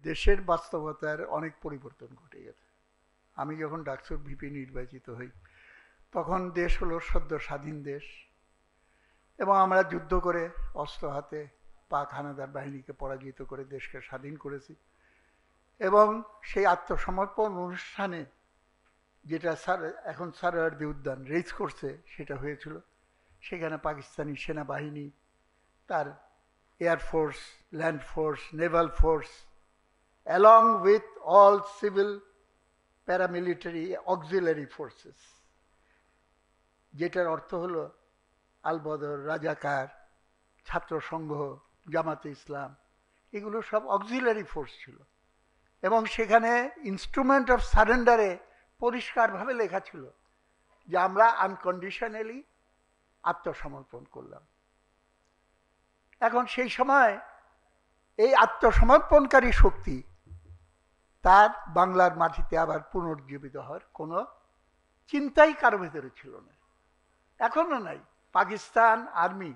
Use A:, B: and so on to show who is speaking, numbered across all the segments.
A: দেশের বাস্তবতার অনেক পরিবর্তন ঘটে গেছে। আমি যখন ডাকসুর ভিপি নির্বাচিত হই তখন দেশ হলো সদ্য স্বাধীন দেশ, এবং আমরা যুদ্ধ করে অস্ত্র হাতে পাক হানাদার বাহিনীকে পরাজিত করে দেশকে স্বাধীন করেছি। এবং সেই আত্মসমর্পণ অনুষ্ঠানে যেটা এখন সারাওয়ার্দী উদ্যান রেজ করছে সেটা হয়েছিল, সেখানে পাকিস্তানি সেনাবাহিনী, তার air force, land force, Naval force, along with all civil paramilitary auxiliary forces, যেটার অর্থ হলো আলবদর, রাজাকার, ছাত্র সংঘ, জামাতে ইসলাম, এগুলো সব অক্সিলারি ফোর্স ছিল। এবং সেখানে ইনস্ট্রুমেন্ট অফ সারেন্ডারে পরিষ্কারভাবে লেখা ছিল যে আমরা আনকন্ডিশনালি আত্মসমর্পণ করলাম। এখন সেই সময় এই আত্মসমর্পণকারী শক্তি তার বাংলার মাটিতে আবার পুনর্জীবিত হওয়ার কোনো চিন্তাই কারো ভেতরে ছিল না, এখনো নাই। পাকিস্তান আর্মি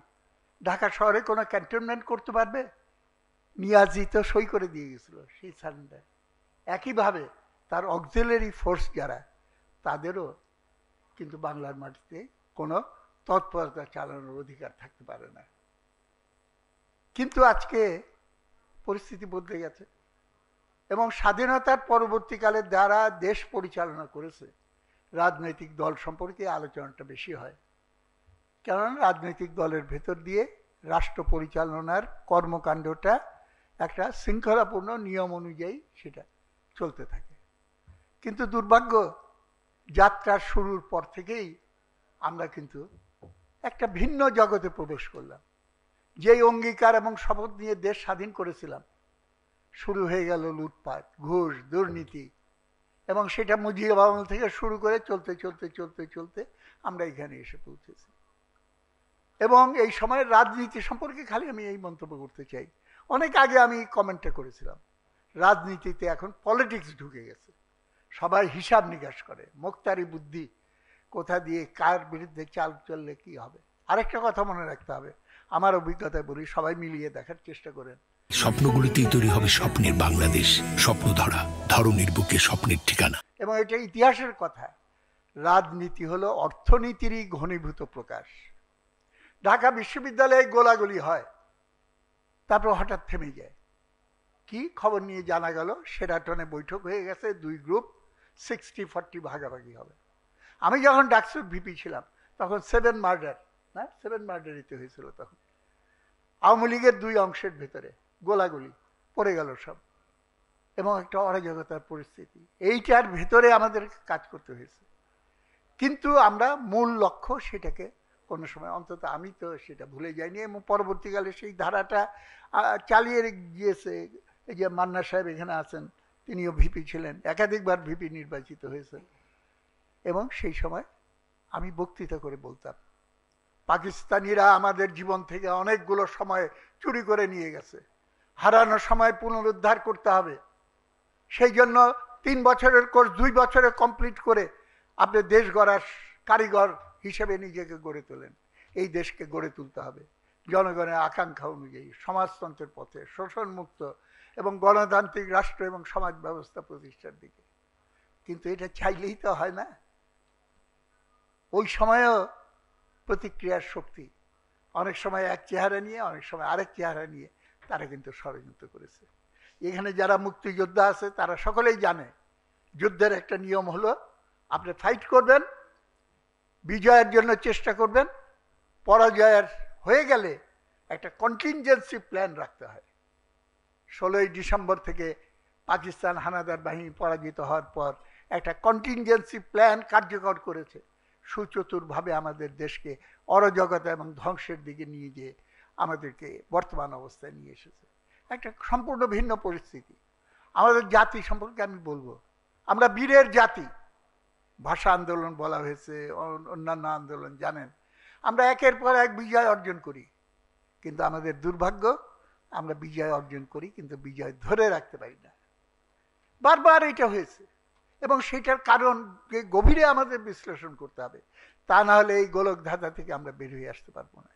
A: ঢাকা শহরে কোনো ক্যান্টনমেন্ট করতে পারবে? নিয়াজি তো সই করে দিয়ে গেছিল সেই সারেন্ডার। একইভাবে তার অক্সিলারি ফোর্স যারা, তাদেরও কিন্তু বাংলার মাটিতে কোনো তৎপরতা চালানোর অধিকার থাকতে পারে না। কিন্তু আজকে পরিস্থিতি বদলে গেছে, এবং স্বাধীনতার পরবর্তীকালে যারা দেশ পরিচালনা করেছে রাজনৈতিক দল সম্পর্কে আলোচনাটা বেশি হয়, কারণ রাজনৈতিক দলের ভেতর দিয়ে রাষ্ট্র পরিচালনার কর্মকাণ্ডটা একটা শৃঙ্খলাপূর্ণ নিয়ম অনুযায়ী সেটা চলতে থাকে। কিন্তু দুর্ভাগ্য, যাত্রার শুরুর পর থেকেই আমরা কিন্তু একটা ভিন্ন জগতে প্রবেশ করলাম। যেই অঙ্গীকার এবং শপথ নিয়ে দেশ স্বাধীন করেছিলাম, শুরু হয়ে গেল লুটপাট, ঘুষ, দুর্নীতি, এবং সেটা মুজিব আমল থেকে শুরু করে চলতে চলতে চলতে চলতে আমরা এখানে এসে পৌঁছেছি। এবং এই সময়ের রাজনীতি সম্পর্কে খালি আমি এই মন্তব্য করতে চাই, অনেক আগে আমি কমেন্টটা করেছিলাম, রাজনীতিতে এখন পলিটিক্স ঢুকে গেছে। সবাই হিসাব নিকাশ করে, মুক্তারি বুদ্ধি, কোথা দিয়ে কার বিরুদ্ধে চাল চললে কি হবে। আরেকটা কথা মনে রাখতে হবে, আমার অভিজ্ঞতায় বলি, সবাই মিলিয়ে দেখার চেষ্টা করেন।
B: স্বপ্নগুলিতেই তৈরি হবে স্বপ্নের বাংলাদেশ। স্বপ্ন ধরা, ধরনের বুকে স্বপ্নের ঠিকানা।
A: এবং এটা ইতিহাসের কথা, রাজনীতি হলো অর্থনীতিরই ঘনীভূত প্রকাশ। ঢাকা বিশ্ববিদ্যালয়ে গোলাগুলি হয়, তারপর হঠাৎ থেমে যায়। কি খবর নিয়ে জানা গেল শেরাটনে বৈঠক হয়ে গেছে, দুই গ্রুপ 60-40 ভাগাভাগি হবে। আমি যখন ডাকসুর ভিপি ছিলাম তখন 7 মার্ডারিতে হয়েছিল। তখন আওয়ামী লীগের দুই অংশের ভেতরে গোলাগুলি পড়ে গেল সব, এবং একটা অরাজকতার পরিস্থিতি। এইটার ভেতরে আমাদের কাজ করতে হয়েছে, কিন্তু আমরা মূল লক্ষ্য সেটাকে কোনো সময়, অন্তত আমি তো সেটা ভুলে যাইনি, এবং পরবর্তীকালে সেই ধারাটা চালিয়ে গিয়েছে। এই যে মান্না সাহেব এখানে আছেন, তিনিও ভিপি ছিলেন, একাধিকবার ভিপি নির্বাচিত হয়েছেন। এবং সেই সময় আমি বক্তৃতা করে বলতাম, পাকিস্তানিরা আমাদের জীবন থেকে অনেকগুলো সময় চুরি করে নিয়ে গেছে, হারানো সময় পুনরুদ্ধার করতে হবে। সেই জন্য 3 বছরের কোর্স 2 বছরে কমপ্লিট করে আপনি দেশ গড়ার কারিগর হিসেবে নিজেকে গড়ে তোলেন। এই দেশকে গড়ে তুলতে হবে জনগণের আকাঙ্ক্ষা অনুযায়ী, সমাজতন্ত্রের পথে, শোষণমুক্ত এবং গণতান্ত্রিক রাষ্ট্র এবং সমাজ ব্যবস্থা প্রতিষ্ঠার দিকে। কিন্তু এটা চাইলেই তো হয় না। ওই সময়ও প্রতিক্রিয়ার শক্তি অনেক সময় এক চেহারা নিয়ে, অনেক সময় আরেক চেহারা নিয়ে তারা কিন্তু ষড়যন্ত্র করেছে। এখানে যারা মুক্তিযোদ্ধা আছে তারা সকলেই জানে, যুদ্ধের একটা নিয়ম হলো আপনি ফাইট করবেন, বিজয়ের জন্য চেষ্টা করবেন, পরাজয়ের হয়ে গেলে একটা কন্টিনজেন্সি প্ল্যান রাখতে হয়। 16ই ডিসেম্বর থেকে পাকিস্তান হানাদার বাহিনী পরাজিত হওয়ার পর একটা কন্টিনজেন্সি প্ল্যান কার্যকর করেছে, সুচতুরভাবে আমাদের দেশকে অরাজকতা এবং ধ্বংসের দিকে নিয়ে গিয়ে আমাদেরকে বর্তমান অবস্থায় নিয়ে এসেছে। একটা সম্পূর্ণ ভিন্ন পরিস্থিতি। আমাদের জাতি সম্পর্কে আমি বলবো, আমরা বীরের জাতি। ভাষা আন্দোলন বলা হয়েছে, অন্যান্য আন্দোলন জানেন, আমরা একের পর এক বিজয় অর্জন করি, কিন্তু আমাদের দুর্ভাগ্য, আমরা বিজয় অর্জন করি কিন্তু বিজয় ধরে রাখতে পারি না। বারবার এটা হয়েছে, এবং সেটার কারণ গভীরে আমাদের বিশ্লেষণ করতে হবে, তা না হলে এই গোলক ধাঁধা থেকে আমরা বের হয়ে আসতে পারবো না।